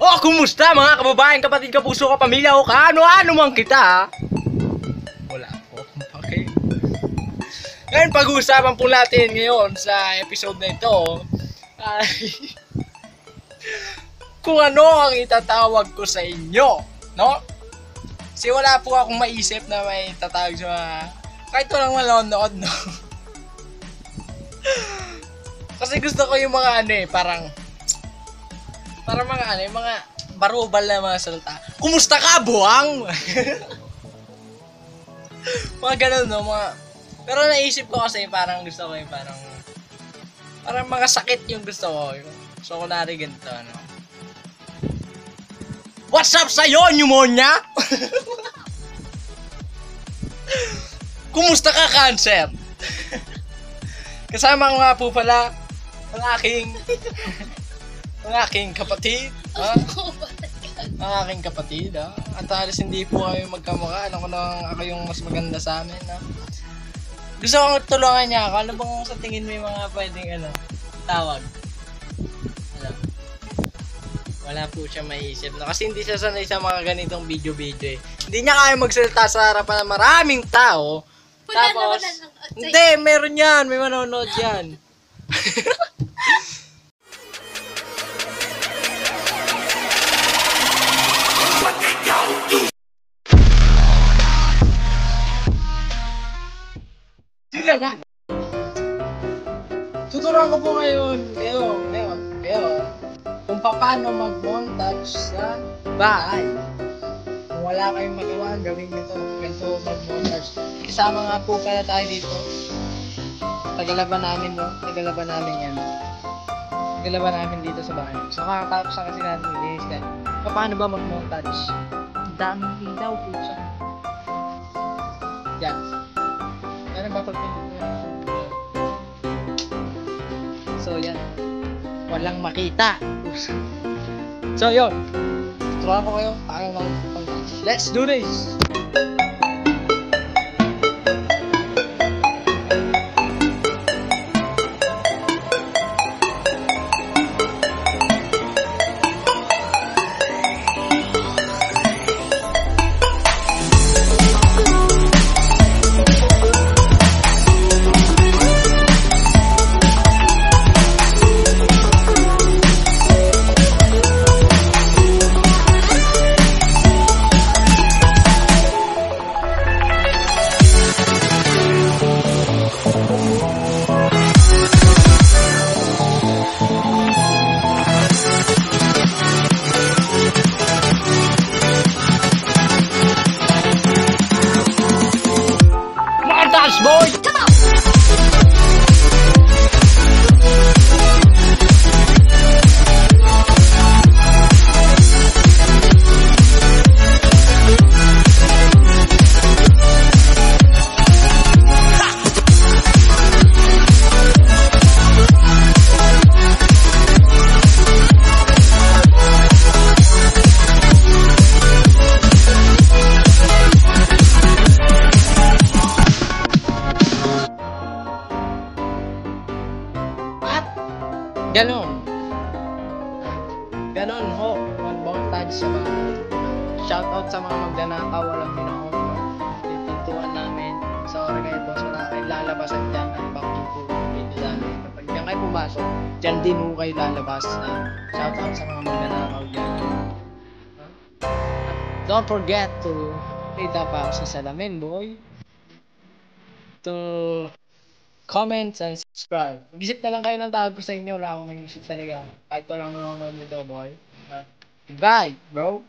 Oh, kumusta mga kababayan, kapatid, kapuso, kapamilya, o kaano-ano man kita, ha? Wala po. Okay. Ngayon, pag-uusapan po natin ngayon sa episode na ito ay kung ano ang itatawag ko sa inyo, no? Kasi wala po akong maisip na may tatawag sa mga kahit walang manonood, no? Kasi gusto ko yung mga parang mga barubal na mga salita. Kumusta ka, buwang? Mga ganun, no? Pero naisip ko kasi parang gusto ko yung parang mga sakit yung gusto ko. So, kunwari ganito, no? What's up sa'yo, pneumonia? Kumusta ka, cancer? Kasama ko nga po pala ang aking kapatid, ha? Ang aking kapatid, ha? At halos hindi po kayo magkamukha. Alam ko na ako yung mas maganda sa amin, ha? Gusto kong tulungan niya ako. Ano bang sa tingin mo yung mga pwedeng, tawag? Wala po siya maiisip, no? Kasi hindi siya sanay sa mga ganitong video-video, eh. Hindi niya kaya magsalita sa harapan ng maraming tao. Tapos, hindi, meron yan. May manonood yan. Tuturuan ko po ngayon kayo kung paano mag-montage sa bahay. Kung wala kayong magawa, gawin nyo ganito mag-montage. Kasama nga po pala tayo dito. Tagalaban namin, no? Tagalaban namin dito sa bahay. So, kakatapos na kasi natin i-linis ka. Paano ba mag-montage? Daming ilaw po siya. Yan. Ano ba pag-pinto? So, yan. Walang makita. So, yun. Turuan ko kayo. Let's do this! Boy! Come on! Ganon ho, mag-montage sa mga shoutout sa mga magnanakaw, walang minahon, pintuan namin sa oras ngayon po, so na kayo lalabasan dyan at bakito video namin. Kapag dyan kayo pumasok, dyan din ho kayo lalabas. Shoutout sa mga magnanakaw dyan. Don't forget to hit the pause sa salamin, boy. To comment and subscribe. Mag-isip na lang kayo ng tawag ko sa inyo. Wala akong mag-isip talaga. Kahit walang nanonood nito, boy. Goodbye, bro.